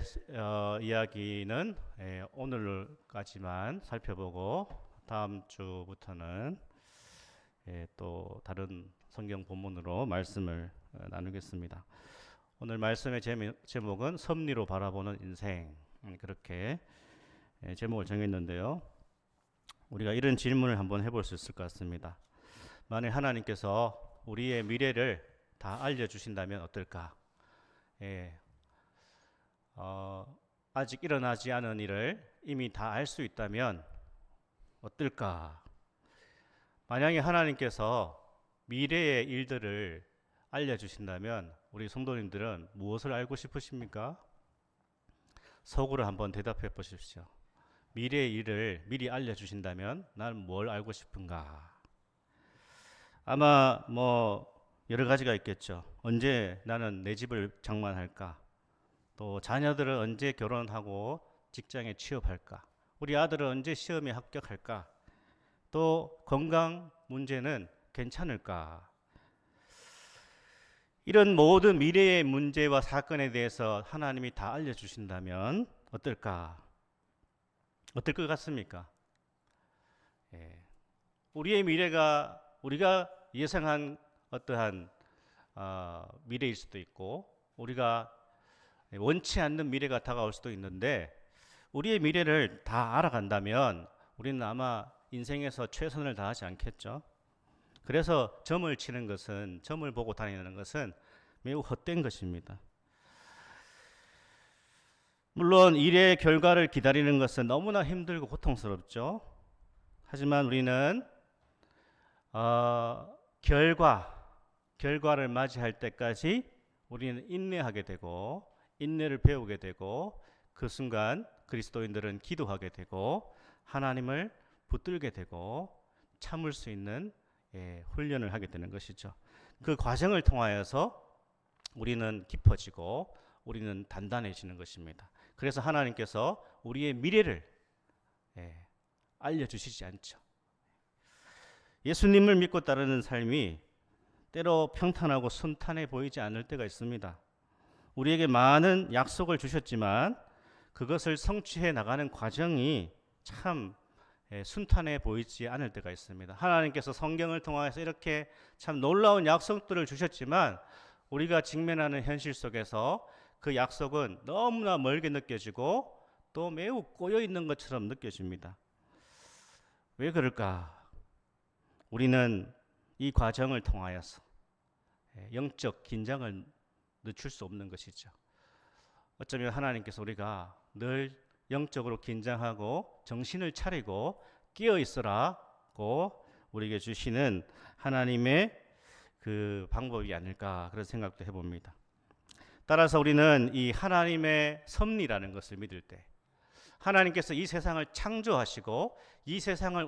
오늘의 이야기는 오늘까지만 살펴보고 다음 주부터는 또 다른 성경 본문으로 말씀을 나누겠습니다. 오늘 말씀의 제목은 섭리로 바라보는 인생, 그렇게 제목을 정했는데요. 우리가 이런 질문을 한번 해볼 수 있을 것 같습니다. 만약 하나님께서 우리의 미래를 다 알려주신다면 어떨까? 아직 일어나지 않은 일을 이미 다 알 수 있다면 어떨까? 만약에 하나님께서 미래의 일들을 알려주신다면 우리 성도님들은 무엇을 알고 싶으십니까? 속으로 한번 대답해 보십시오. 미래의 일을 미리 알려주신다면 난 뭘 알고 싶은가? 아마 여러 가지가 있겠죠. 언제 나는 내 집을 장만할까? 또 자녀들은 언제 결혼하고 직장에 취업할까? 우리 아들은 언제 시험에 합격할까? 또 건강 문제는 괜찮을까? 이런 모든 미래의 문제와 사건에 대해서 하나님이 다 알려주신다면 어떨까? 어떨 것 같습니까? 우리의 미래가 우리가 예상한 어떠한 미래일 수도 있고 우리가 원치 않는 미래가 다가올 수도 있는데 우리의 미래를 다 알아간다면 우리는 아마 인생에서 최선을 다하지 않겠죠. 그래서 점을 보고 다니는 것은 매우 헛된 것입니다. 물론 일의 결과를 기다리는 것은 너무나 힘들고 고통스럽죠. 하지만 우리는 결과를 맞이할 때까지 우리는 인내하게 되고 인내를 배우게 되고 그 순간 그리스도인들은 기도하게 되고 하나님을 붙들게 되고 참을 수 있는 훈련을 하게 되는 것이죠. 그 과정을 통하여서 우리는 깊어지고 우리는 단단해지는 것입니다. 그래서 하나님께서 우리의 미래를 알려주시지 않죠. 예수님을 믿고 따르는 삶이 때로 평탄하고 순탄해 보이지 않을 때가 있습니다. 우리에게 많은 약속을 주셨지만 그것을 성취해 나가는 과정이 참 순탄해 보이지 않을 때가 있습니다. 하나님께서 성경을 통해서 이렇게 참 놀라운 약속들을 주셨지만 우리가 직면하는 현실 속에서 그 약속은 너무나 멀게 느껴지고 또 매우 꼬여 있는 것처럼 느껴집니다. 왜 그럴까? 우리는 이 과정을 통하여서 영적 긴장을 늦출 수 없는 것이죠. 어쩌면 하나님께서 우리가 늘 영적으로 긴장하고 정신을 차리고 깨어 있으라고 우리에게 주시는 하나님의 그 방법이 아닐까 그런 생각도 해봅니다. 따라서 우리는 이 하나님의 섭리라는 것을 믿을 때 하나님께서 이 세상을 창조하시고 이 세상을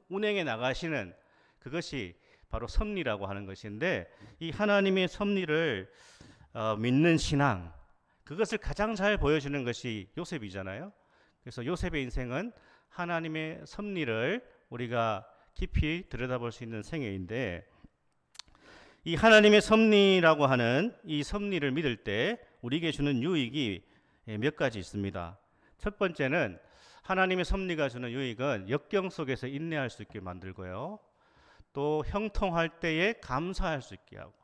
운행해 나가시는 그것이 바로 섭리라고 하는 것인데 이 하나님의 섭리를 믿는 신앙 그것을 가장 잘 보여주는 것이 요셉이잖아요. 그래서 요셉의 인생은 하나님의 섭리를 우리가 깊이 들여다볼 수 있는 생애인데 이 하나님의 섭리라고 하는 이 섭리를 믿을 때 우리에게 주는 유익이 몇 가지 있습니다. 첫 번째는 하나님의 섭리가 주는 유익은 역경 속에서 인내할 수 있게 만들고요. 또 형통할 때에 감사할 수 있게 하고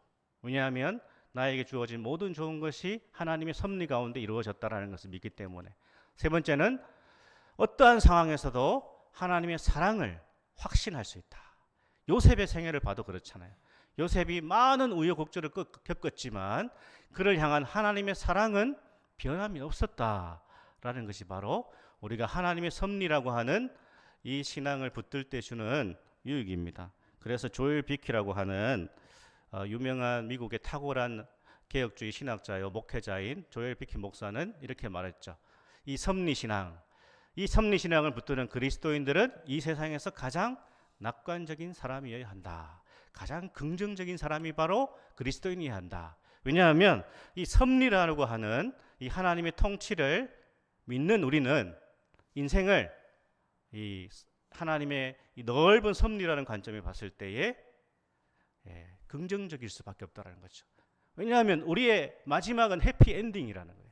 왜냐하면 나에게 주어진 모든 좋은 것이 하나님의 섭리 가운데 이루어졌다는 것을 믿기 때문에 세 번째는 어떠한 상황에서도 하나님의 사랑을 확신할 수 있다. 요셉의 생애를 봐도 그렇잖아요. 요셉이 많은 우여곡절을 겪었지만 그를 향한 하나님의 사랑은 변함이 없었다라는 것이 바로 우리가 하나님의 섭리라고 하는 이 신앙을 붙들 때 주는 유익입니다. 그래서 조엘 비키라고 하는 유명한 미국의 탁월한 개혁주의 신학자요 목회자인 조엘 비키 목사는 이렇게 말했죠. 이 섭리신앙을 붙드는 그리스도인들은 이 세상에서 가장 낙관적인 사람이어야 한다. 가장 긍정적인 사람이 바로 그리스도인이어야 한다. 왜냐하면 이 섭리라고 하는 이 하나님의 통치를 믿는 우리는 인생을 이 하나님의 이 넓은 섭리라는 관점에 봤을 때에 긍정적일 수밖에 없다는 거죠. 왜냐하면 우리의 마지막은 해피엔딩이라는 거예요.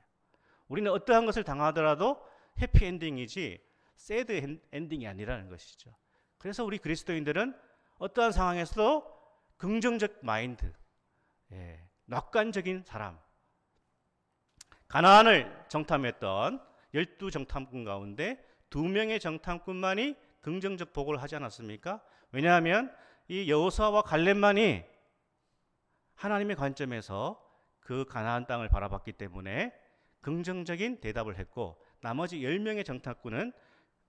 우리는 어떠한 것을 당하더라도 해피엔딩이지 새드 엔딩이 아니라는 것이죠. 그래서 우리 그리스도인들은 어떠한 상황에서도 긍정적 마인드, 낙관적인 사람. 가나안을 정탐했던 12정탐꾼 가운데 2명의 정탐꾼만이 긍정적 보고를 하지 않았습니까? 왜냐하면 이 여호수아와 갈렙만이 하나님의 관점에서 그 가나안 땅을 바라봤기 때문에 긍정적인 대답을 했고, 나머지 10명의 정탐꾼은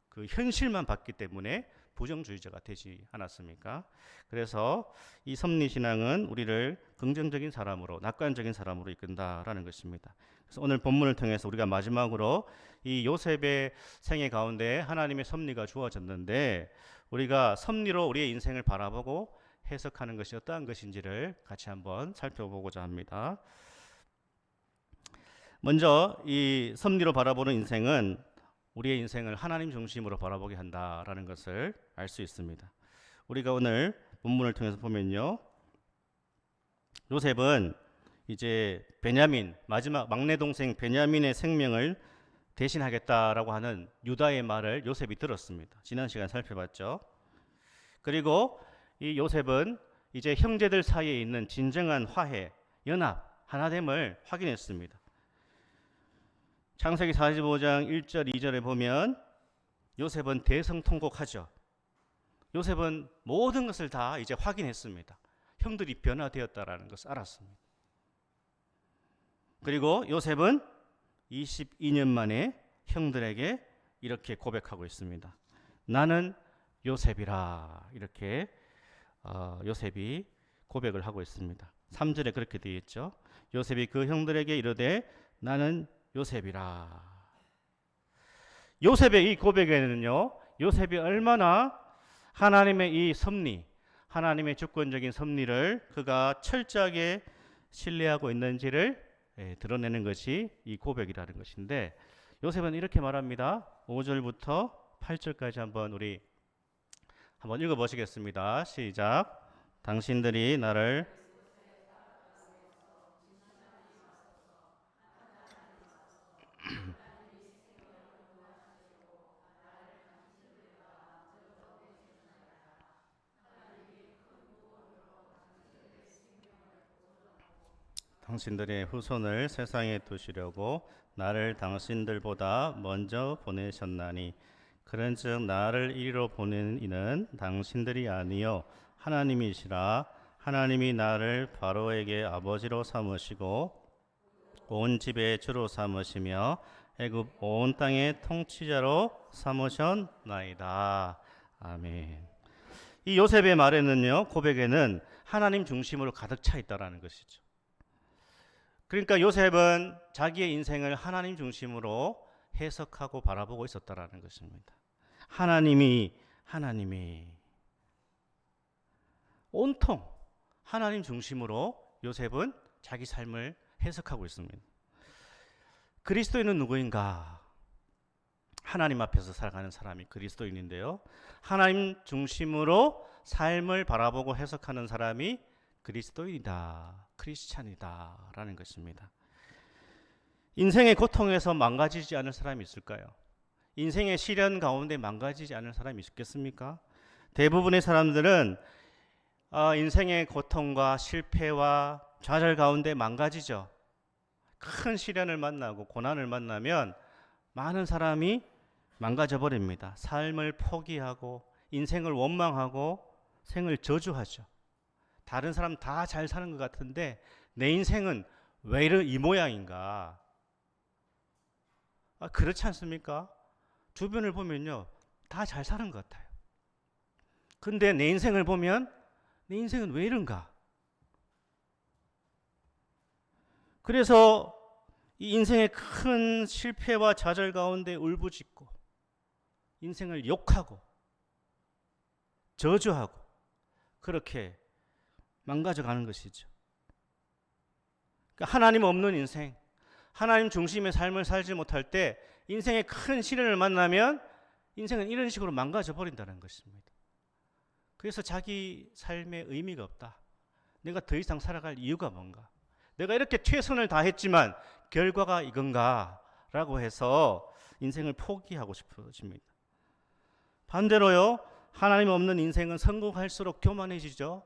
그 현실만 봤기 때문에 부정주의자가 되지 않았습니까? 그래서 이 섭리신앙은 우리를 긍정적인 사람으로, 낙관적인 사람으로 이끈다라는 것입니다. 그래서 오늘 본문을 통해서 우리가 마지막으로 이 요셉의 생애 가운데 하나님의 섭리가 주어졌는데, 우리가 섭리로 우리의 인생을 바라보고 해석하는 것이 어떠한 것인지를 같이 한번 살펴보고자 합니다. 먼저 이 섭리로 바라보는 인생은 우리의 인생을 하나님 중심으로 바라보게 한다라는 것을 알 수 있습니다. 우리가 오늘 본문을 통해서 보면요, 요셉은 이제 베냐민, 마지막 막내 동생 베냐민의 생명을 대신하겠다라고 하는 유다의 말을 요셉이 들었습니다. 지난 시간 살펴봤죠. 그리고 이 요셉은 이제 형제들 사이에 있는 진정한 화해, 연합, 하나됨을 확인했습니다. 창세기 45장 1절 2절에 보면 요셉은 대성통곡하죠. 요셉은 모든 것을 다 이제 확인했습니다. 형들이 변화되었다라는 것을 알았습니다. 그리고 요셉은 22년 만에 형들에게 이렇게 고백하고 있습니다. 나는 요셉이라. 이렇게 요셉이 고백을 하고 있습니다. 3절에 그렇게 되어 있죠. 요셉이 그 형들에게 이르되 나는 요셉이라. 요셉의 이 고백에는요, 요셉이 얼마나 하나님의 이 섭리, 하나님의 주권적인 섭리를 그가 철저하게 신뢰하고 있는지를 드러내는 것이 이 고백이라는 것인데, 요셉은 이렇게 말합니다. 5절부터 8절까지 한번 읽어보시겠습니다. 시작. 당신들이 나를 당신들의 후손을 세상에 두시려고 나를 당신들보다 먼저 보내셨나니, 그런즉 나를 이리로 보낸 이는 당신들이 아니요 하나님이시라. 하나님이 나를 바로에게 아버지로 삼으시고 온 집의 주로 삼으시며 애굽 온 땅의 통치자로 삼으셨나이다. 아멘. 이 요셉의 말에는요, 고백에는 하나님 중심으로 가득 차 있다라는 것이죠. 그러니까 요셉은 자기의 인생을 하나님 중심으로 해석하고 바라보고 있었다라는 것입니다. 하나님이 온통 하나님 중심으로 요셉은 자기 삶을 해석하고 있습니다. 그리스도인은 누구인가? 하나님 앞에서 살아가는 사람이 그리스도인인데요, 하나님 중심으로 삶을 바라보고 해석하는 사람이 그리스도인이다, 크리스찬이다 라는 것입니다. 인생의 고통에서 망가지지 않을 사람이 있을까요? 인생의 시련 가운데 망가지지 않을 사람이 있겠습니까? 대부분의 사람들은 인생의 고통과 실패와 좌절 가운데 망가지죠. 큰 시련을 만나고 고난을 만나면 많은 사람이 망가져 버립니다. 삶을 포기하고 인생을 원망하고 생을 저주하죠. 다른 사람 다 잘 사는 것 같은데 내 인생은 왜 이 모양인가? 그렇지 않습니까? 주변을 보면요, 다 잘 사는 것 같아요. 근데 내 인생을 보면 내 인생은 왜 이런가? 그래서 이 인생의 큰 실패와 좌절 가운데 울부짖고 인생을 욕하고 저주하고 그렇게 망가져가는 것이죠. 그러니까 하나님 없는 인생, 하나님 중심의 삶을 살지 못할 때 인생의 큰 시련을 만나면 인생은 이런 식으로 망가져 버린다는 것입니다. 그래서 자기 삶에 의미가 없다. 내가 더 이상 살아갈 이유가 뭔가? 내가 이렇게 최선을 다했지만 결과가 이건가? 라고 해서 인생을 포기하고 싶어집니다. 반대로요, 하나님 없는 인생은 성공할수록 교만해지죠.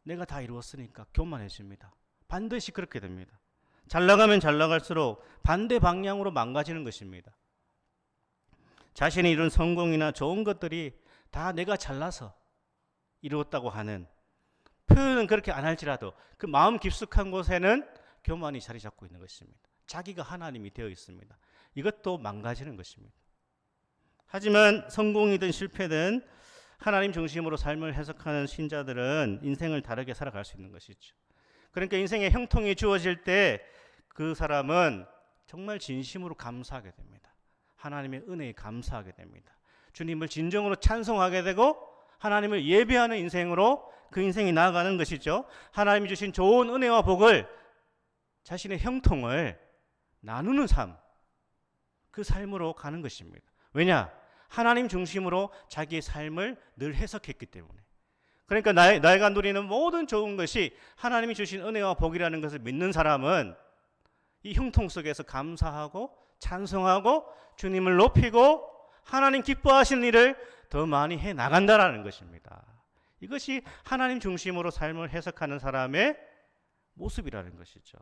내가 다 이루었으니까 교만해집니다. 반드시 그렇게 됩니다. 잘 나가면 잘 나갈수록 반대 방향으로 망가지는 것입니다. 자신이 이룬 성공이나 좋은 것들이 다 내가 잘나서 이루었다고 하는 표현은 그렇게 안 할지라도 그 마음 깊숙한 곳에는 교만이 자리 잡고 있는 것입니다. 자기가 하나님이 되어 있습니다. 이것도 망가지는 것입니다. 하지만 성공이든 실패든 하나님 중심으로 삶을 해석하는 신자들은 인생을 다르게 살아갈 수 있는 것이죠. 그러니까 인생의 형통이 주어질 때 그 사람은 정말 진심으로 감사하게 됩니다. 하나님의 은혜에 감사하게 됩니다. 주님을 진정으로 찬송하게 되고 하나님을 예배하는 인생으로 그 인생이 나아가는 것이죠. 하나님이 주신 좋은 은혜와 복을, 자신의 형통을 나누는 삶, 그 삶으로 가는 것입니다. 왜냐? 하나님 중심으로 자기의 삶을 늘 해석했기 때문에. 그러니까 나이가 누리는 모든 좋은 것이 하나님이 주신 은혜와 복이라는 것을 믿는 사람은 이 형통 속에서 감사하고 찬송하고 주님을 높이고 하나님 기뻐하시는 일을 더 많이 해 나간다라는 것입니다. 이것이 하나님 중심으로 삶을 해석하는 사람의 모습이라는 것이죠.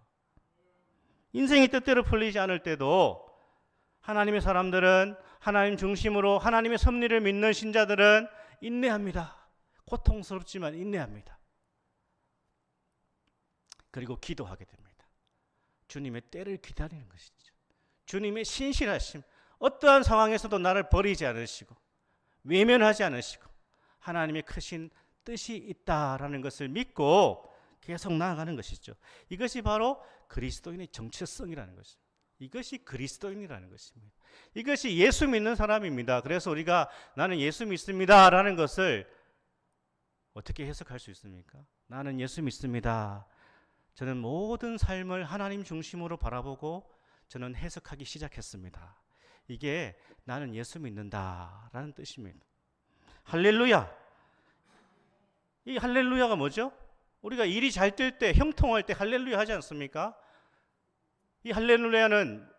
인생이 뜻대로 풀리지 않을 때도 하나님의 사람들은, 하나님 중심으로 하나님의 섭리를 믿는 신자들은 인내합니다. 고통스럽지만 인내합니다. 그리고 기도하게 됩니다. 주님의 때를 기다리는 것이죠. 주님의 신실하심, 어떠한 상황에서도 나를 버리지 않으시고 외면하지 않으시고 하나님의 크신 뜻이 있다라는 것을 믿고 계속 나아가는 것이죠. 이것이 바로 그리스도인의 정체성이라는 것입니다. 이것이 그리스도인이라는 것입니다. 이것이 예수 믿는 사람입니다. 그래서 우리가 나는 예수 믿습니다라는 것을 어떻게 해석할 수 있습니까? 나는 예수 믿습니다. 저는 모든 삶을 하나님 중심으로 바라보고 저는 해석하기 시작했습니다. 이게 나는 예수 믿는다라는 뜻입니다. 할렐루야. 이 할렐루야가 뭐죠? 우리가 일이 잘 될 때, 형통할 때 할렐루야 하지 않습니까? 이 할렐루야는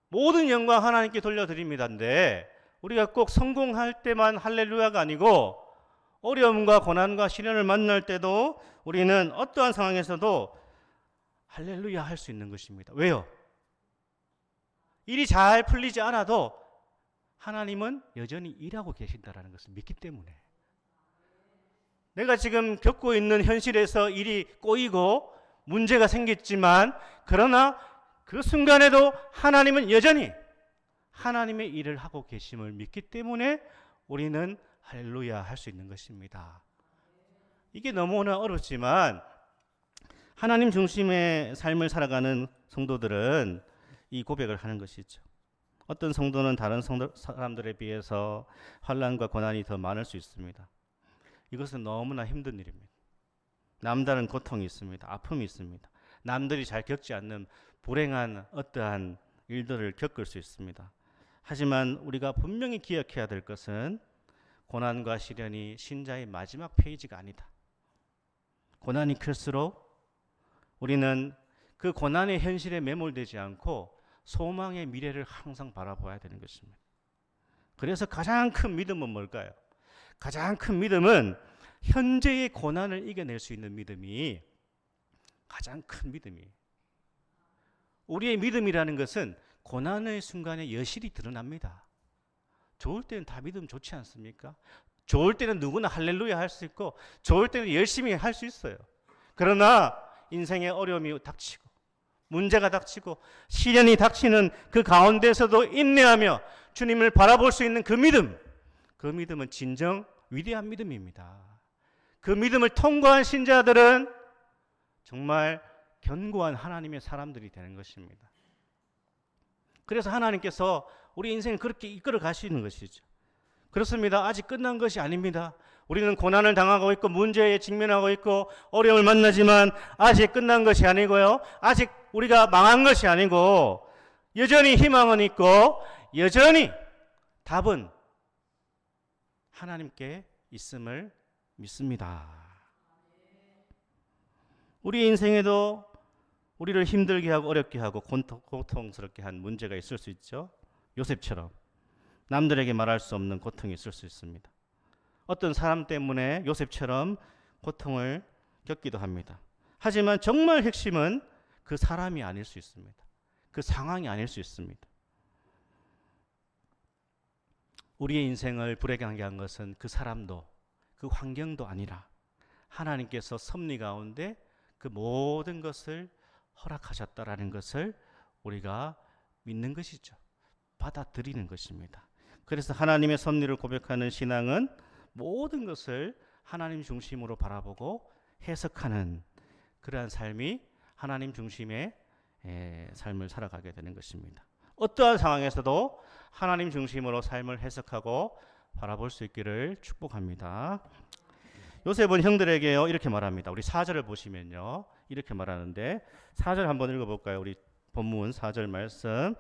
모든 영광 하나님께 돌려드립니다인데 우리가 꼭 성공할 때만 할렐루야가 아니고 어려움과 고난과 시련을 만날 때도 우리는 어떠한 상황에서도 할렐루야 할 수 있는 것입니다. 왜요? 일이 잘 풀리지 않아도 하나님은 여전히 일하고 계신다는 것을 믿기 때문에, 내가 지금 겪고 있는 현실에서 일이 꼬이고 문제가 생겼지만 그러나 그 순간에도 하나님은 여전히 하나님의 일을 하고 계심을 믿기 때문에 우리는 할렐루야 할 수 있는 것입니다. 이게 너무나 어렵지만 하나님 중심의 삶을 살아가는 성도들은 이 고백을 하는 것이죠. 어떤 성도는 다른 사람들에 비해서 환난과 고난이 더 많을 수 있습니다. 이것은 너무나 힘든 일입니다. 남다른 고통이 있습니다. 아픔이 있습니다. 남들이 잘 겪지 않는 불행한 어떠한 일들을 겪을 수 있습니다. 하지만 우리가 분명히 기억해야 될 것은 고난과 시련이 신자의 마지막 페이지가 아니다. 고난이 클수록 우리는 그 고난의 현실에 매몰되지 않고 소망의 미래를 항상 바라봐야 되는 것입니다. 그래서 가장 큰 믿음은 뭘까요? 가장 큰 믿음은 현재의 고난을 이겨낼 수 있는 믿음이 가장 큰 믿음이에요. 우리의 믿음이라는 것은 고난의 순간에 여실히 드러납니다. 좋을 때는 다 믿음 좋지 않습니까? 좋을 때는 누구나 할렐루야 할 수 있고 좋을 때는 열심히 할 수 있어요. 그러나 인생의 어려움이 닥치고 문제가 닥치고 시련이 닥치는 그 가운데서도 인내하며 주님을 바라볼 수 있는 그 믿음은 진정 위대한 믿음입니다. 그 믿음을 통과한 신자들은 정말 견고한 하나님의 사람들이 되는 것입니다. 그래서 하나님께서 우리 인생을 그렇게 이끌어 가시는 것이죠. 그렇습니다. 아직 끝난 것이 아닙니다. 우리는 고난을 당하고 있고 문제에 직면하고 있고 어려움을 만나지만 아직 끝난 것이 아니고요. 아직 우리가 망한 것이 아니고 여전히 희망은 있고 여전히 답은 하나님께 있음을 믿습니다. 우리 인생에도 우리를 힘들게 하고 어렵게 하고 고통스럽게 한 문제가 있을 수 있죠. 요셉처럼 남들에게 말할 수 없는 고통이 있을 수 있습니다. 어떤 사람 때문에 요셉처럼 고통을 겪기도 합니다. 하지만 정말 핵심은 그 사람이 아닐 수 있습니다. 그 상황이 아닐 수 있습니다. 우리의 인생을 불행하게 한 것은 그 사람도 그 환경도 아니라 하나님께서 섭리 가운데 그 모든 것을 허락하셨다라는 것을 우리가 믿는 것이죠. 받아들이는 것입니다. 그래서 하나님의 섭리를 고백하는 신앙은 모든 것을 하나님 중심으로 바라보고 해석하는 그러한 삶이 하나님 중심의 삶을 살아가게 되는 것입니다. 어떠한 상황에서도 하나님 중심으로 삶을 해석하고 바라볼 수 있기를 축복합니다. 요셉은 형들에게요 이렇게 말합니다. 우리 4절을 보시면요 이렇게 말하는데 4절 한번 읽어볼까요? 우리 본문 4절 말씀.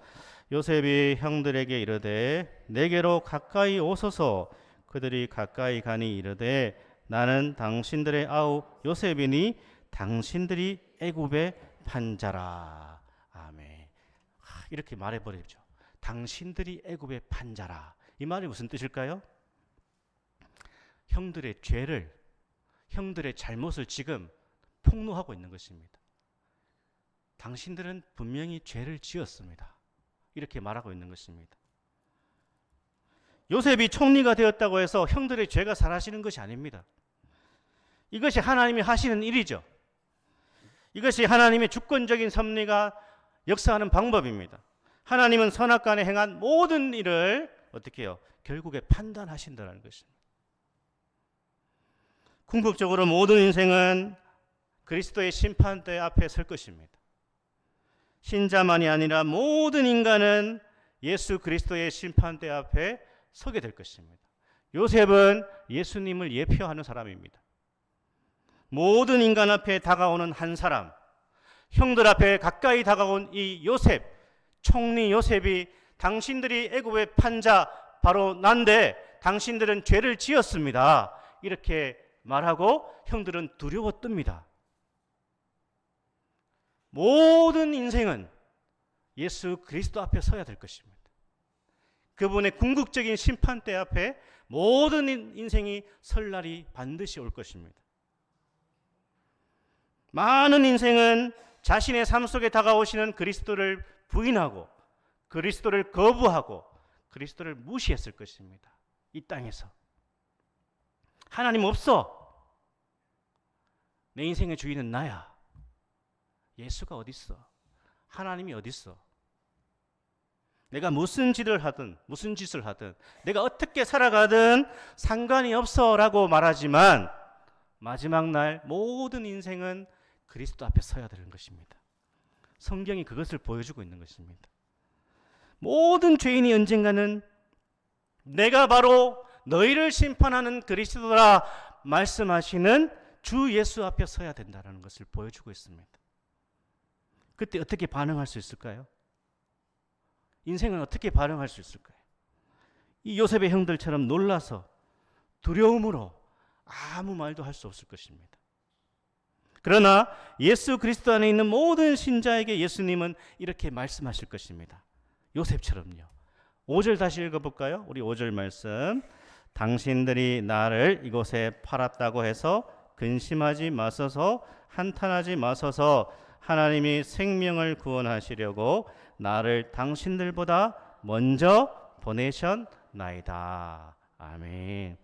요셉이 형들에게 이르되 내게로 가까이 오소서. 그들이 가까이 가니 이르되 나는 당신들의 아우 요셉이니 당신들이 애굽의 판자라. 아멘. 이렇게 말해버리죠. 당신들이 애굽의 판자라. 이 말이 무슨 뜻일까요? 형들의 죄를, 형들의 잘못을 지금 폭로하고 있는 것입니다. 당신들은 분명히 죄를 지었습니다. 이렇게 말하고 있는 것입니다. 요셉이 총리가 되었다고 해서 형들의 죄가 사라지는 것이 아닙니다. 이것이 하나님이 하시는 일이죠. 이것이 하나님의 주권적인 섭리가 역사하는 방법입니다. 하나님은 선악간에 행한 모든 일을 어떻게 해요? 결국에 판단하신다는 것입니다. 궁극적으로 모든 인생은 그리스도의 심판대 앞에 설 것입니다. 신자만이 아니라 모든 인간은 예수 그리스도의 심판대 앞에 서게 될 것입니다. 요셉은 예수님을 예표하는 사람입니다. 모든 인간 앞에 다가오는 한 사람, 형들 앞에 가까이 다가온 이 요셉, 총리 요셉이 당신들이 애굽의 판자 바로 난데 당신들은 죄를 지었습니다. 이렇게 말하고 형들은 두려워 뜹니다. 모든 인생은 예수 그리스도 앞에 서야 될 것입니다. 그분의 궁극적인 심판대 앞에 모든 인생이 설 날이 반드시 올 것입니다. 많은 인생은 자신의 삶 속에 다가오시는 그리스도를 부인하고 그리스도를 거부하고 그리스도를 무시했을 것입니다. 이 땅에서. 하나님 없어. 내 인생의 주인은 나야. 예수가 어디 있어? 하나님이 어디 있어? 내가 무슨 짓을 하든 무슨 짓을 하든 내가 어떻게 살아가든 상관이 없어라고 말하지만 마지막 날 모든 인생은 그리스도 앞에 서야 되는 것입니다. 성경이 그것을 보여주고 있는 것입니다. 모든 죄인이 언젠가는 내가 바로 너희를 심판하는 그리스도라 말씀하시는 주 예수 앞에 서야 된다는 것을 보여주고 있습니다. 그때 어떻게 반응할 수 있을까요? 인생은 어떻게 반응할 수 있을까요? 이 요셉의 형들처럼 놀라서 두려움으로 아무 말도 할 수 없을 것입니다. 그러나 예수 그리스도 안에 있는 모든 신자에게 예수님은 이렇게 말씀하실 것입니다. 요셉처럼요. 5절 다시 읽어볼까요? 우리 5절 말씀. 당신들이 나를 이곳에 팔았다고 해서 근심하지 마소서, 한탄하지 마소서. 하나님이 생명을 구원하시려고 나를 당신들보다 먼저 보내셨나이다. 아멘.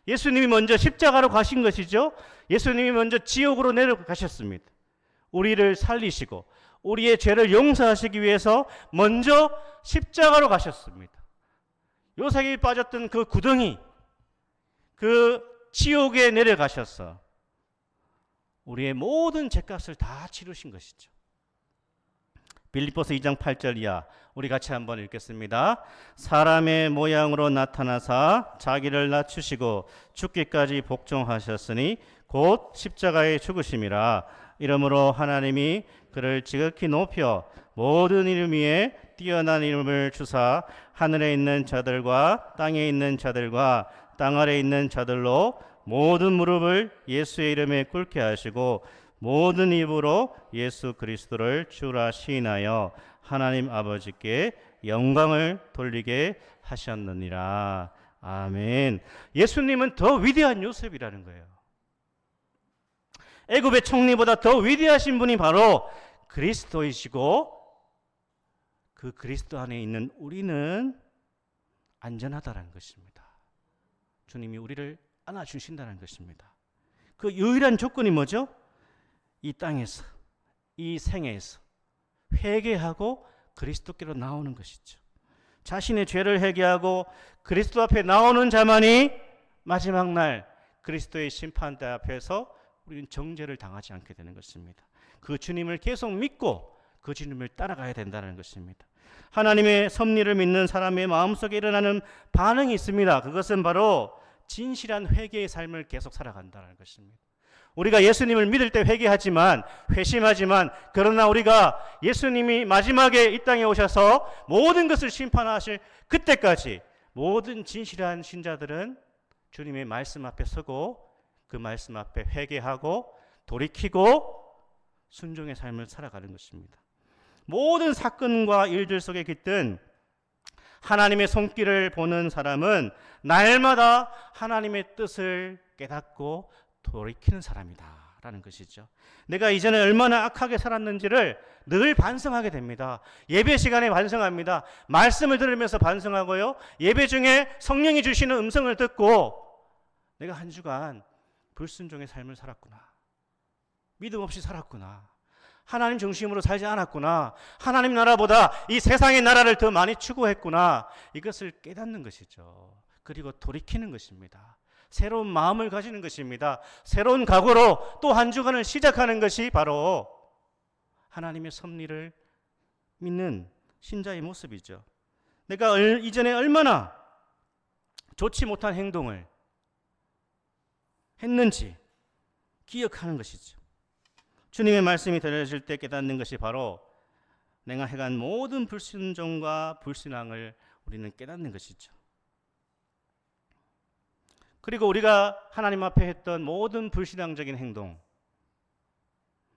예수님이 먼저 십자가로 가신 것이죠. 예수님이 먼저 지옥으로 내려가셨습니다. 우리를 살리시고 우리의 죄를 용서하시기 위해서 먼저 십자가로 가셨습니다. 요셉이 빠졌던 그 구덩이, 그 지옥에 내려가셔서 우리의 모든 죄값을 다 치르신 것이죠. 빌립보서 2장 8절 이하 우리 같이 한번 읽겠습니다. 사람의 모양으로 나타나사 자기를 낮추시고 죽기까지 복종하셨으니 곧 십자가에 죽으심이라. 이러므로 하나님이 그를 지극히 높여 모든 이름 위에 뛰어난 이름을 주사 하늘에 있는 자들과 땅에 있는 자들과 땅 아래 있는 자들로 모든 무릎을 예수의 이름에 꿇게 하시고 모든 입으로 예수 그리스도를 주라 시인하여 하나님 아버지께 영광을 돌리게 하셨느니라. 아멘. 예수님은 더 위대한 요셉이라는 거예요. 애굽의 총리보다 더 위대하신 분이 바로 그리스도이시고, 그 그리스도 안에 있는 우리는 안전하다는 것입니다. 주님이 우리를 안아주신다는 것입니다. 그 유일한 조건이 뭐죠? 이 땅에서, 이 생애에서 회개하고 그리스도께로 나오는 것이죠. 자신의 죄를 회개하고 그리스도 앞에 나오는 자만이 마지막 날 그리스도의 심판대 앞에서 우리는 정죄를 당하지 않게 되는 것입니다. 그 주님을 계속 믿고 그 주님을 따라가야 된다는 것입니다. 하나님의 섭리를 믿는 사람의 마음속에 일어나는 반응이 있습니다. 그것은 바로 진실한 회개의 삶을 계속 살아간다는 것입니다. 우리가 예수님을 믿을 때 회개하지만, 회심하지만, 그러나 우리가 예수님이 마지막에 이 땅에 오셔서 모든 것을 심판하실 그때까지 모든 진실한 신자들은 주님의 말씀 앞에 서고 그 말씀 앞에 회개하고 돌이키고 순종의 삶을 살아가는 것입니다. 모든 사건과 일들 속에 깃든 하나님의 손길을 보는 사람은 날마다 하나님의 뜻을 깨닫고 돌이키는 사람이다라는 것이죠. 내가 이전에 얼마나 악하게 살았는지를 늘 반성하게 됩니다. 예배 시간에 반성합니다. 말씀을 들으면서 반성하고요. 예배 중에 성령이 주시는 음성을 듣고 내가 한 주간 불순종의 삶을 살았구나. 믿음 없이 살았구나. 하나님 중심으로 살지 않았구나. 하나님 나라보다 이 세상의 나라를 더 많이 추구했구나. 이것을 깨닫는 것이죠. 그리고 돌이키는 것입니다. 새로운 마음을 가지는 것입니다. 새로운 각오로 또 한 주간을 시작하는 것이 바로 하나님의 섭리를 믿는 신자의 모습이죠. 내가 이전에 얼마나 좋지 못한 행동을 했는지 기억하는 것이죠. 주님의 말씀이 들려질 때 깨닫는 것이 바로 내가 행한 모든 불순종과 불신앙을 우리는 깨닫는 것이죠. 그리고 우리가 하나님 앞에 했던 모든 불신앙적인 행동,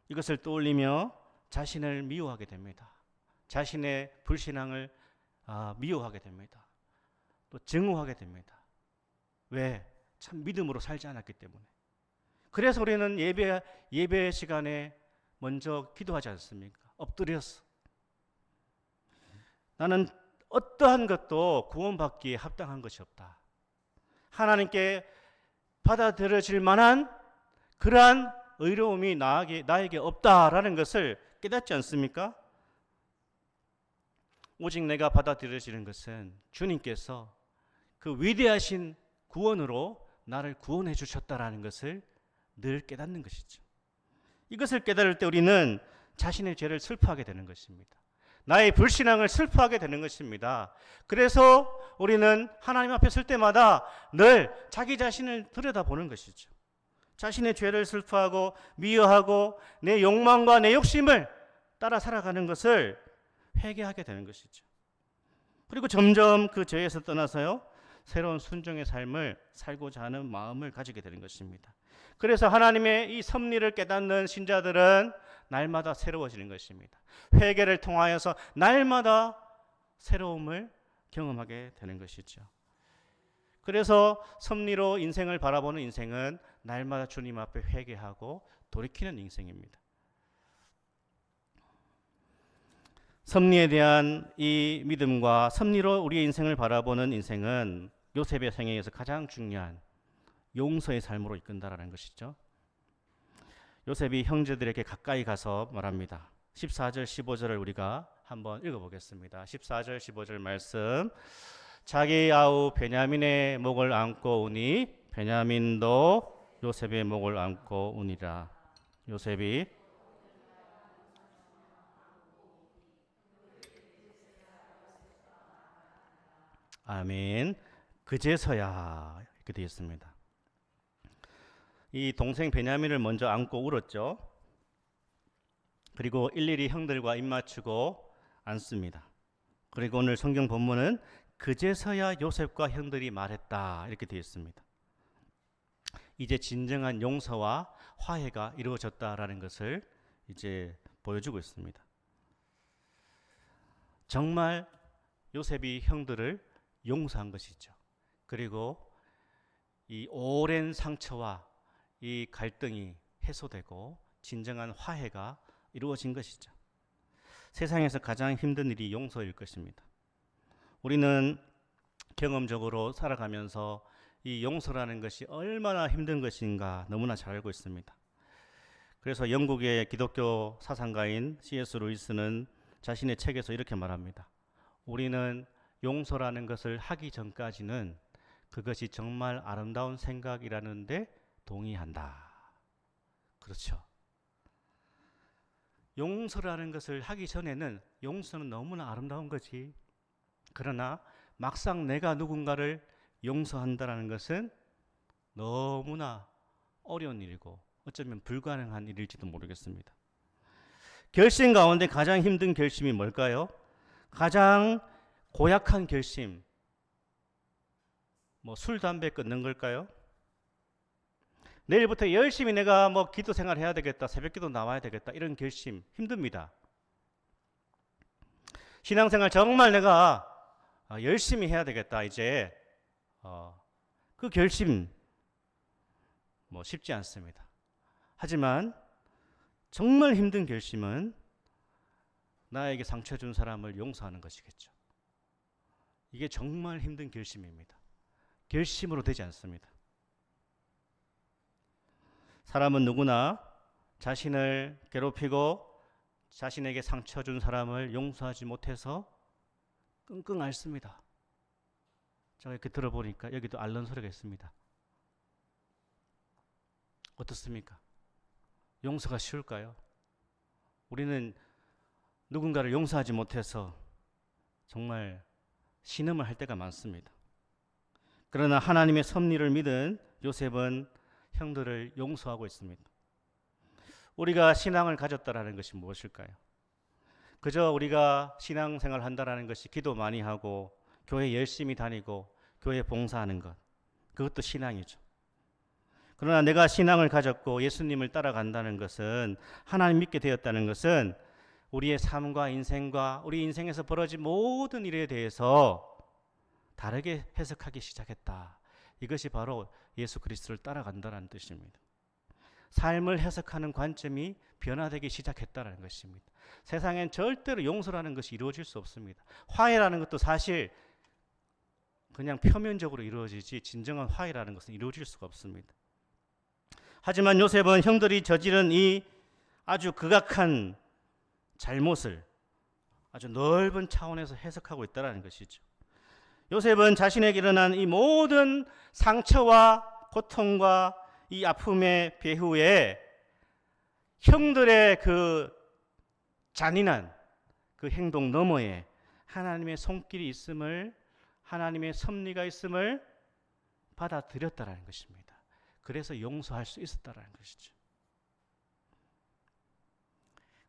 이것을 떠올리며 자신을 미워하게 됩니다. 자신의 불신앙을 미워하게 됩니다. 또 증오하게 됩니다. 왜? 참 믿음으로 살지 않았기 때문에. 그래서 우리는 예배 시간에 먼저 기도하지 않습니까? 엎드려서. 나는 어떠한 것도 구원받기에 합당한 것이 없다. 하나님께 받아들여질 만한 그러한 의로움이 나에게 없다라는 것을 깨닫지 않습니까? 오직 내가 받아들여지는 것은 주님께서 그 위대하신 구원으로 나를 구원해 주셨다라는 것을 늘 깨닫는 것이죠. 이것을 깨달을 때 우리는 자신의 죄를 슬퍼하게 되는 것입니다. 나의 불신앙을 슬퍼하게 되는 것입니다. 그래서 우리는 하나님 앞에 설 때마다 늘 자기 자신을 들여다보는 것이죠. 자신의 죄를 슬퍼하고 미워하고 내 욕망과 내 욕심을 따라 살아가는 것을 회개하게 되는 것이죠. 그리고 점점 그 죄에서 떠나서요, 새로운 순종의 삶을 살고자 하는 마음을 가지게 되는 것입니다. 그래서 하나님의 이 섭리를 깨닫는 신자들은 날마다 새로워지는 것입니다. 회개를 통하여서 날마다 새로움을 경험하게 되는 것이죠. 그래서 섭리로 인생을 바라보는 인생은 날마다 주님 앞에 회개하고 돌이키는 인생입니다. 섭리에 대한 이 믿음과 섭리로 우리의 인생을 바라보는 인생은 요셉의 생애에서 가장 중요한 용서의 삶으로 이끈다라는 것이죠. 요셉이 형제들에게 가까이 가서 말합니다. 14절 15절을 우리가 한번 읽어보겠습니다. 14절 15절 말씀. 자기 아우 베냐민의 목을 안고 우니 베냐민도 요셉의 목을 안고 우니라. 요셉이 아멘. 그제서야 이렇게 되어 있습니다. 이 동생 베냐민을 먼저 안고 울었죠. 그리고 일일이 형들과 입 맞추고 앉습니다. 그리고 오늘 성경 본문은 그제서야 요셉과 형들이 말했다 이렇게 되어 있습니다. 이제 진정한 용서와 화해가 이루어졌다라는 것을 이제 보여주고 있습니다. 정말 요셉이 형들을 용서한 것이죠. 그리고 이 오랜 상처와 이 갈등이 해소되고 진정한 화해가 이루어진 것이죠. 세상에서 가장 힘든 일이 용서일 것입니다. 우리는 경험적으로 살아가면서 이 용서라는 것이 얼마나 힘든 것인가 너무나 잘 알고 있습니다. 그래서 영국의 기독교 사상가인 C.S. 루이스는 자신의 책에서 이렇게 말합니다. 우리는 용서라는 것을 하기 전까지는 그것이 정말 아름다운 생각이라는데 동의한다. 그렇죠. 용서라는 것을 하기 전에는 용서는 너무나 아름다운 거지. 그러나 막상 내가 누군가를 용서한다는 것은 너무나 어려운 일이고 어쩌면 불가능한 일일지도 모르겠습니다. 결심 가운데 가장 힘든 결심이 뭘까요? 가장 고약한 결심, 술, 담배 끊는 걸까요? 내일부터 열심히 내가 기도 생활 해야 되겠다, 새벽 기도 나와야 되겠다, 이런 결심 힘듭니다. 신앙생활 정말 내가 열심히 해야 되겠다, 이제 그 결심 쉽지 않습니다. 하지만 정말 힘든 결심은 나에게 상처 준 사람을 용서하는 것이겠죠. 이게 정말 힘든 결심입니다. 결심으로 되지 않습니다. 사람은 누구나 자신을 괴롭히고 자신에게 상처 준 사람을 용서하지 못해서 끙끙 앓습니다. 제가 이렇게 들어보니까 여기도 앓는 소리가 있습니다. 어떻습니까? 용서가 쉬울까요? 우리는 누군가를 용서하지 못해서 정말 신음을 할 때가 많습니다. 그러나 하나님의 섭리를 믿은 요셉은 형들을 용서하고 있습니다. 우리가 신앙을 가졌다라는 것이 무엇일까요? 그저 우리가 신앙생활을 한다라는 것이 기도 많이 하고 교회 열심히 다니고 교회 봉사하는 것, 그것도 신앙이죠. 그러나 내가 신앙을 가졌고 예수님을 따라간다는 것은, 하나님 믿게 되었다는 것은 우리의 삶과 인생과 우리 인생에서 벌어진 모든 일에 대해서 다르게 해석하기 시작했다. 이것이 바로 예수 그리스도를 따라간다는 뜻입니다. 삶을 해석하는 관점이 변화되기 시작했다는 것입니다. 세상엔 절대로 용서라는 것이 이루어질 수 없습니다. 화해라는 것도 사실 그냥 표면적으로 이루어지지 진정한 화해라는 것은 이루어질 수가 없습니다. 하지만 요셉은 형들이 저지른 이 아주 극악한 잘못을 아주 넓은 차원에서 해석하고 있다는 것이죠. 요셉은 자신에게 일어난 이 모든 상처와 고통과 이 아픔의 배후에 형들의 그 잔인한 그 행동 너머에 하나님의 손길이 있음을, 하나님의 섭리가 있음을 받아들였다는 것입니다. 그래서 용서할 수 있었다는 것이죠.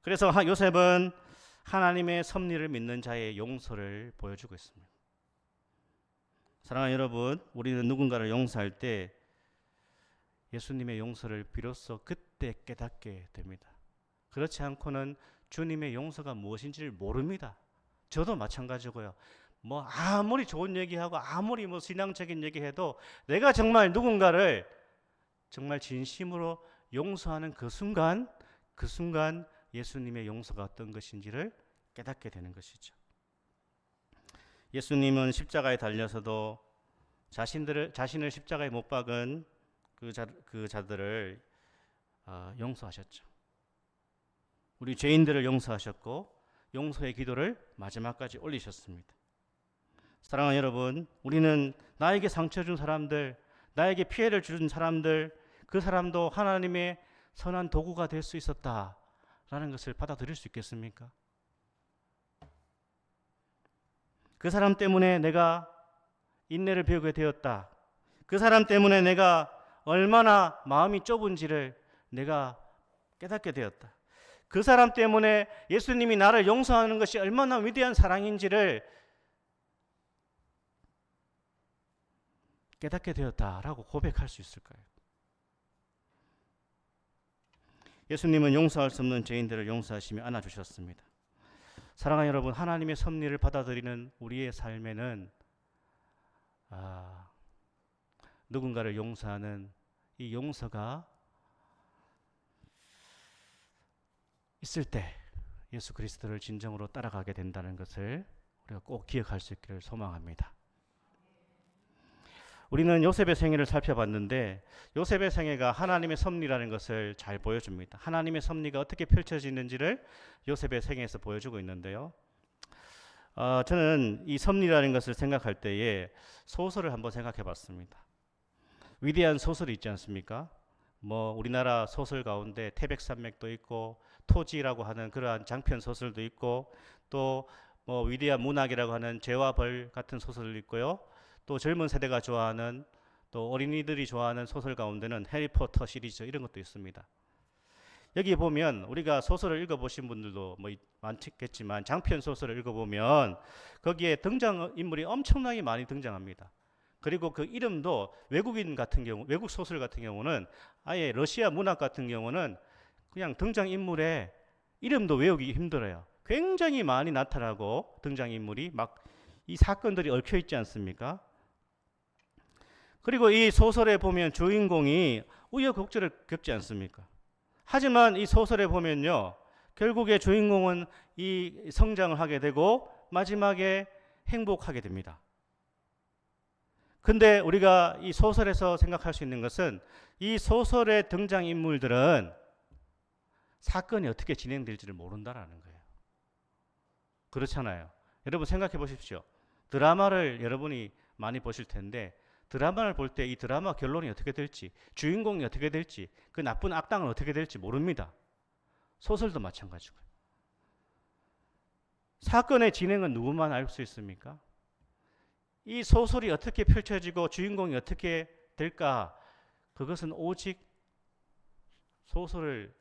그래서 요셉은 하나님의 섭리를 믿는 자의 용서를 보여주고 있습니다. 사랑하는 여러분, 우리는 누군가를 용서할 때 예수님의 용서를 비로소 그때 깨닫게 됩니다. 그렇지 않고는 주님의 용서가 무엇인지를 모릅니다. 저도 마찬가지고요. 아무리 좋은 얘기하고 아무리 신앙적인 얘기해도 내가 정말 누군가를 정말 진심으로 용서하는 그 순간 예수님의 용서가 어떤 것인지를 깨닫게 되는 것이죠. 예수님은 십자가에 달려서도 자신을 십자가에 못 박은 그 자들을 용서하셨죠. 우리 죄인들을 용서하셨고 용서의 기도를 마지막까지 올리셨습니다. 사랑하는 여러분, 우리는 나에게 상처 준 사람들, 나에게 피해를 준 사람들, 그 사람도 하나님의 선한 도구가 될 수 있었다라는 것을 받아들일 수 있겠습니까? 그 사람 때문에 내가 인내를 배우게 되었다. 그 사람 때문에 내가 얼마나 마음이 좁은지를 내가 깨닫게 되었다. 그 사람 때문에 예수님이 나를 용서하는 것이 얼마나 위대한 사랑인지를 깨닫게 되었다라고 고백할 수 있을까요? 예수님은 용서할 수 없는 죄인들을 용서하시며 안아주셨습니다. 사랑하는 여러분, 하나님의 섭리를 받아들이는 우리의 삶에는 누군가를 용서하는 이 용서가 있을 때 예수 그리스도를 진정으로 따라가게 된다는 것을 우리가 꼭 기억할 수 있기를 소망합니다. 우리는 요셉의 생애를 살펴봤는데 요셉의 생애가 하나님의 섭리라는 것을 잘 보여줍니다. 하나님의 섭리가 어떻게 펼쳐지는지를 요셉의 생애에서 보여주고 있는데요. 저는 이 섭리라는 것을 생각할 때에 소설을 한번 생각해 봤습니다. 위대한 소설이 있지 않습니까? 우리나라 소설 가운데 태백산맥도 있고 토지라고 하는 그러한 장편 소설도 있고 또 위대한 문학이라고 하는 죄와 벌 같은 소설도 있고요. 또 젊은 세대가 좋아하는 또 어린이들이 좋아하는 소설 가운데는 해리포터 시리즈 이런 것도 있습니다. 여기 보면 우리가 소설을 읽어보신 분들도 많겠지만 장편 소설을 읽어보면 거기에 등장인물이 엄청나게 많이 등장합니다. 그리고 그 이름도 외국인 같은 경우, 외국 소설 같은 경우는 아예 러시아 문학 같은 경우는 그냥 등장인물의 이름도 외우기 힘들어요. 굉장히 많이 나타나고 등장인물이 이 사건들이 얽혀 있지 않습니까? 그리고 이 소설에 보면 주인공이 우여곡절을 겪지 않습니까? 하지만 이 소설에 보면요, 결국에 주인공은 이 성장을 하게 되고 마지막에 행복하게 됩니다. 근데 우리가 이 소설에서 생각할 수 있는 것은 이 소설의 등장인물들은 사건이 어떻게 진행될지를 모른다라는 거예요. 그렇잖아요. 여러분 생각해 보십시오. 드라마를 여러분이 많이 보실 텐데 드라마를 볼 때 이 드라마 결론이 어떻게 될지, 주인공이 어떻게 될지, 그 나쁜 악당은 어떻게 될지 모릅니다. 소설도 마찬가지고요. 사건의 진행은 누구만 알 수 있습니까? 이 소설이 어떻게 펼쳐지고 주인공이 어떻게 될까? 그것은 오직 소설을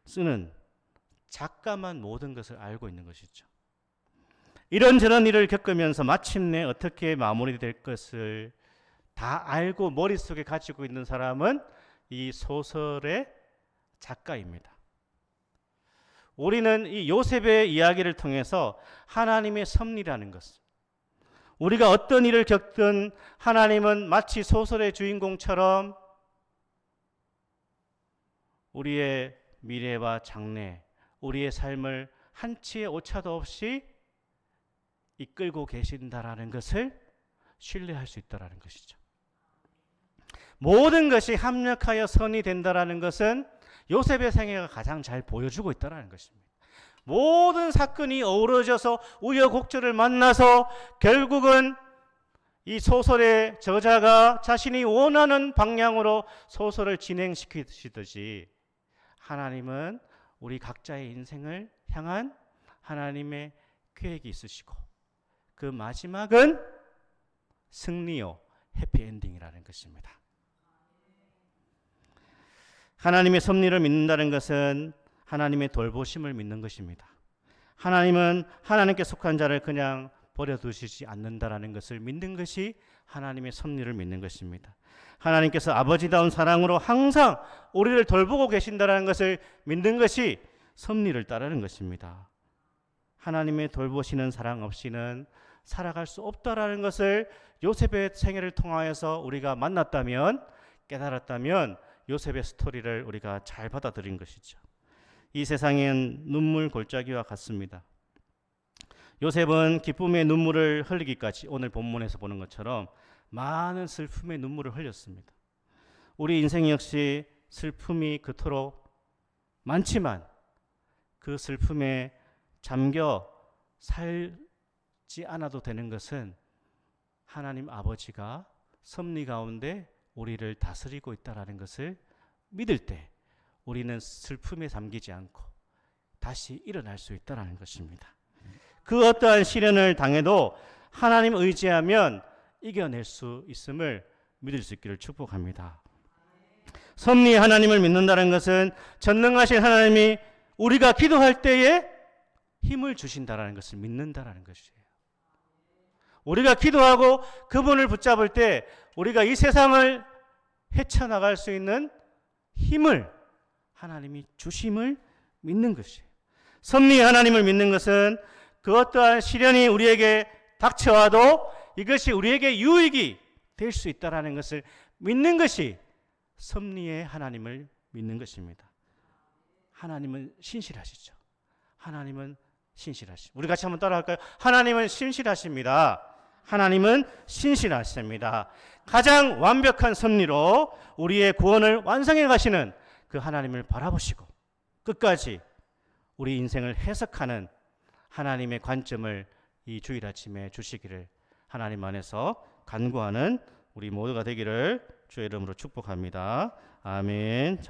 쓰는 작가만 모든 것을 알고 있는 것이죠. 이런저런 일을 겪으면서 마침내 어떻게 마무리될 것을 다 알고 머릿속에 가지고 있는 사람은 이 소설의 작가입니다. 우리는 이 요셉의 이야기를 통해서 하나님의 섭리라는 것을, 우리가 어떤 일을 겪든 하나님은 마치 소설의 주인공처럼 우리의 미래와 장래, 우리의 삶을 한치의 오차도 없이 이끌고 계신다라는 것을 신뢰할 수 있다라는 것이죠. 모든 것이 합력하여 선이 된다라는 것은 요셉의 생애가 가장 잘 보여주고 있다라는 것입니다. 모든 사건이 어우러져서 우여곡절을 만나서 결국은 이 소설의 저자가 자신이 원하는 방향으로 소설을 진행시키듯이 하나님은 우리 각자의 인생을 향한 하나님의 계획이 있으시고 그 마지막은 승리요 해피엔딩이라는 것입니다. 하나님의 섭리를 믿는다는 것은 하나님의 돌보심을 믿는 것입니다. 하나님은 하나님께 속한 자를 그냥 버려두시지 않는다라는 것을 믿는 것이 하나님의 섭리를 믿는 것입니다. 하나님께서 아버지다운 사랑으로 항상 우리를 돌보고 계신다라는 것을 믿는 것이 섭리를 따르는 것입니다. 하나님의 돌보시는 사랑 없이는 살아갈 수 없다라는 것을 요셉의 생애를 통하여서 우리가 만났다면, 깨달았다면 요셉의 스토리를 우리가 잘 받아들인 것이죠. 이 세상엔 눈물 골짜기와 같습니다. 요셉은 기쁨의 눈물을 흘리기까지 오늘 본문에서 보는 것처럼 많은 슬픔의 눈물을 흘렸습니다. 우리 인생 역시 슬픔이 그토록 많지만 그 슬픔에 잠겨 살지 않아도 되는 것은 하나님 아버지가 섭리 가운데 우리를 다스리고 있다는 것을 믿을 때 우리는 슬픔에 잠기지 않고 다시 일어날 수 있다는 것입니다. 그 어떠한 시련을 당해도 하나님 의지하면 이겨낼 수 있음을 믿을 수 있기를 축복합니다. 섭리 하나님을 믿는다는 것은 전능하신 하나님이 우리가 기도할 때에 힘을 주신다는 것을 믿는다는 것이에요. 우리가 기도하고 그분을 붙잡을 때 우리가 이 세상을 헤쳐나갈 수 있는 힘을 하나님이 주심을 믿는 것이에요. 섭리의 하나님을 믿는 것은 그 어떠한 시련이 우리에게 닥쳐와도 이것이 우리에게 유익이 될 수 있다는 것을 믿는 것이 섭리의 하나님을 믿는 것입니다. 하나님은 신실하시죠. 하나님은 신실하십니다. 우리 같이 한번 따라할까요? 하나님은 신실하십니다. 하나님은 신실하십니다. 가장 완벽한 섭리로 우리의 구원을 완성해 가시는 그 하나님을 바라보시고 끝까지 우리 인생을 해석하는 하나님의 관점을 이 주일 아침에 주시기를 하나님 안에서 간구하는 우리 모두가 되기를 주의 이름으로 축복합니다. 아멘.